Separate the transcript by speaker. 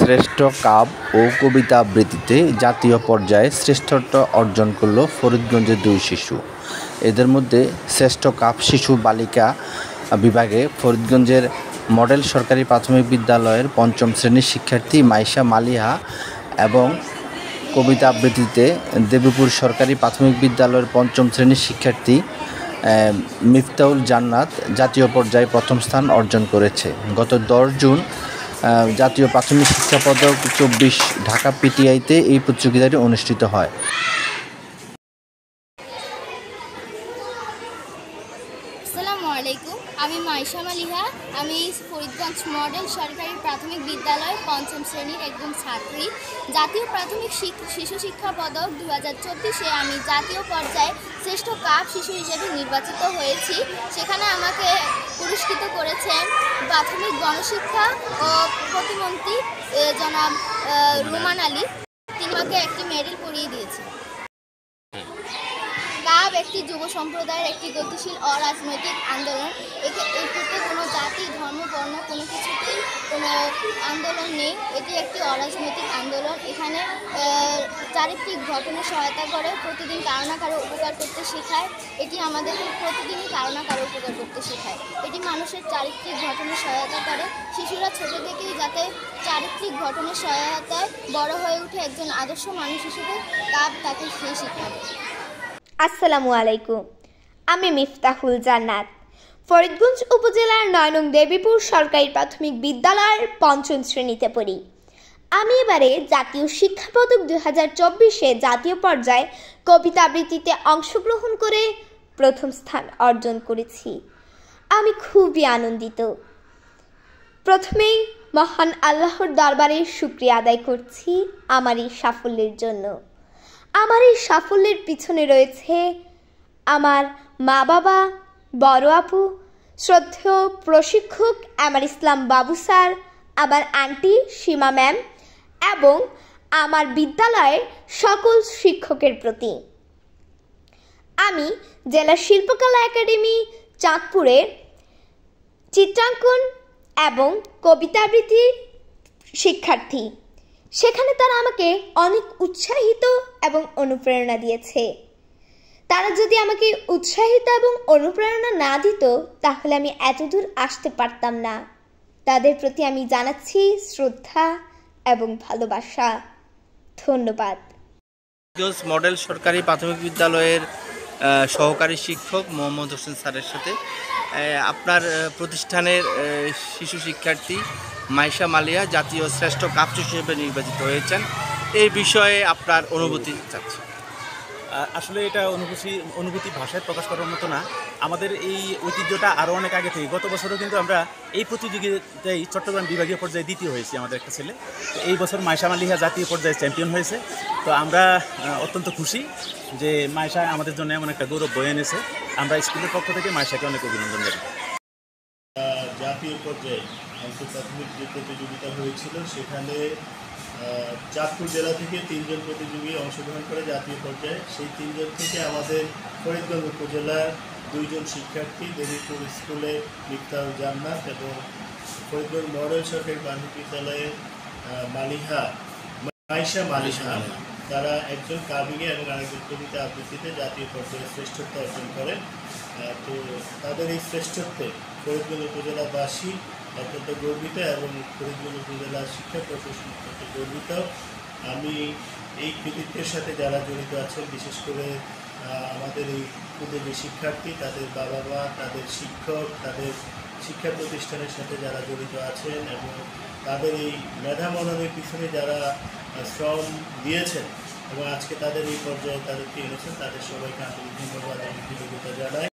Speaker 1: শ্রেষ্ঠ কাব ও কবিতা আবৃত্তিতে জাতীয় পর্যায়ে শ্রেষ্ঠত্ব অর্জন করল ফরিদগঞ্জের দুই শিশু। এদের মধ্যে শ্রেষ্ঠ কাব শিশু বালিকা বিভাগে ফরিদগঞ্জের মডেল সরকারি প্রাথমিক বিদ্যালয়ের পঞ্চম শ্রেণীর শিক্ষার্থী মাইশা মালিহা এবং কবিতা আবৃত্তিতে দেবীপুর সরকারি প্রাথমিক বিদ্যালয়ের পঞ্চম শ্রেণীর শিক্ষার্থী মিফতাহুল জান্নাত জাতীয় পর্যায়ে প্রথম স্থান অর্জন করেছে। গত 10 জুন জাতীয় প্রাথমিক শিক্ষা পদক 24 ঢাকা পিটিআইতে এই প্রতিযোগিতাটি অনুষ্ঠিত হয়।
Speaker 2: আসসালামু আলাইকুম, আমি মাইশা মালিহা। আমি ফরিদগঞ্জ মডেল সরকারি প্রাথমিক বিদ্যালয়ের পঞ্চম শ্রেণীর একজন ছাত্রী। জাতীয় প্রাথমিক শিশু শিক্ষা পদক 2024-এ আমি জাতীয় পর্যায়ে শ্রেষ্ঠ কাব শিশু হিসেবে নির্বাচিত হয়েছি। সেখানে আমাকে পুরস্কৃত করেছেন প্রাথমিক গণশিক্ষা ও প্রতিমন্ত্রী জনাব রুমান আলী। তিনি আমাকে একটি মেডেল পরিয়ে দিয়েছেন। কাব একটি যুব সম্প্রদায়ের একটি গতিশীল অরাজনৈতিক আন্দোলন। এটিতে কোনো জাতি, ধর্ম, বর্ণ কোনো কিছুতেই কোনো আন্দোলন নেই। এটি একটি অরাজনৈতিক আন্দোলন। এখানে চারিত্রিক ঘটনা সহায়তা করে, প্রতিদিন কারো না কারো উপকার করতে শেখায়। এটি আমাদেরকে প্রতিদিনই কারো না কারো উপকার করতে শেখায়। এটি মানুষের চারিত্রিক ঘটনা সহায়তা করে। শিশুরা ছোট থেকেই যাতে চারিত্রিক ঘটনার সহায়তায় বড় হয়ে উঠে একজন আদর্শ মানুষ হিসেবে কাব তাকে সেই শিক্ষা দেয়।
Speaker 3: আসসালামু আলাইকুম, আমি মিফতাহুল জান্নাত। ফরিদগঞ্জ উপজেলার 9 নং দেবীপুর সরকারি প্রাথমিক বিদ্যালয়ের পঞ্চম শ্রেণীতে পড়ি। আমি এবারে জাতীয় শিক্ষা পদক 2024-এ জাতীয় পর্যায়ে কবিতা আবৃত্তিতে অংশগ্রহণ করে প্রথম স্থান অর্জন করেছি। আমি খুবই আনন্দিত। প্রথমেই মহান আল্লাহর দরবারে শুকরিয়া আদায় করছি আমার এই সাফল্যের জন্য। আমার এই সাফল্যের পিছনে রয়েছে আমার মা বাবা, বড় আপু, শ্রদ্ধেয় প্রশিক্ষক আমার ইসলাম বাবু স্যার, আমার আন্টি সীমা ম্যাম এবং আমার বিদ্যালয়ের সকল শিক্ষকের প্রতি। আমি জেলা শিল্পকলা একাডেমি চাঁদপুরের চিত্রাঙ্কন এবং কবিতা আবৃত্তির শিক্ষার্থী। সেখানে তারা আমাকে অনেক উৎসাহিত এবং অনুপ্রেরণা দিয়েছে। তারা যদি আমাকে উৎসাহিত এবং অনুপ্রেরণা না দিত তাহলে আমি এতদূর আসতে পারতাম না। তাদের প্রতি আমি জানাচ্ছি শ্রদ্ধা এবং ভালোবাসা। ধন্যবাদ।
Speaker 1: মডেল সরকারি প্রাথমিক বিদ্যালয়ের সহকারী শিক্ষক মোহাম্মদ হোসেন স্যারের সাথে আপনার প্রতিষ্ঠানের শিশু শিক্ষার্থী মাইশা মালিয়া জাতীয় শ্রেষ্ঠ কাব শিশু হিসেবে নির্বাচিত হয়েছেন। এই বিষয়ে আপনার অনুভূতি চাচ্ছি।
Speaker 4: আসলে এটা অনুভূতি ভাষায় প্রকাশ করার মতো না। আমাদের এই ঐতিহ্যটা আরও অনেক আগে থেকে, গত বছরও কিন্তু আমরা এই প্রতিযোগিতায় চট্টগ্রাম বিভাগীয় পর্যায়ে দ্বিতীয় হয়েছি আমাদের একটা ছেলে। তো এই বছর মাইশা মালিহা জাতীয় পর্যায়ে চ্যাম্পিয়ন হয়েছে। তো আমরা অত্যন্ত খুশি যে মাইশা আমাদের জন্য এমন একটা গৌরব বয়ে এনেছে। আমরা স্কুলের পক্ষ থেকে মাইশাকে অনেক অভিনন্দন জানাই।
Speaker 5: জাতীয় পর্যায়ে আন্তঃপ্রাথমিক যে প্রতিযোগিতা হয়েছিল সেখানে চাঁদপুর জেলা থেকে 3 জন প্রতিযোগী অংশগ্রহণ করে জাতীয় পর্যায়ে। সেই 3 জন থেকে আমাদের ফরিদগঞ্জ উপজেলার 2 জন শিক্ষার্থী দেবীপুর স্কুলে মিফতাহুল জান্নাত এবং ফরিদগঞ্জ মডেল সরকারি প্রাথমিক বিদ্যালয়ের মাইশা মালিহা, তারা একজন কাবিয়ে এবং আরেকজন কবিতা আবৃত্তিতে জাতীয় পর্যায়ে শ্রেষ্ঠত্ব অর্জন করে। তো তাদের এই শ্রেষ্ঠত্বে ফরিদগঞ্জ উপজেলাবাসী অত্যন্ত গর্বিত এবং ফরিদগঞ্জ উপজেলার শিক্ষা প্রশাসন অত্যন্ত গর্বিত। আমি এই কৃতিত্বের সাথে যারা জড়িত আছেন, বিশেষ করে আমাদের এই ক্ষুদে যে শিক্ষার্থী, তাদের বাবা মা, তাদের শিক্ষক, তাদের শিক্ষা প্রতিষ্ঠানের সাথে যারা জড়িত আছেন এবং তাদের এই মেধা মননের পিছনে যারা শ্রম দিয়েছেন এবং আজকে তাদের এই পর্যায়ে তাদেরকে এনেছেন, তাদের সবাইকে আন্তরিক ধন্যবাদ এবং কৃতজ্ঞতা জানাই।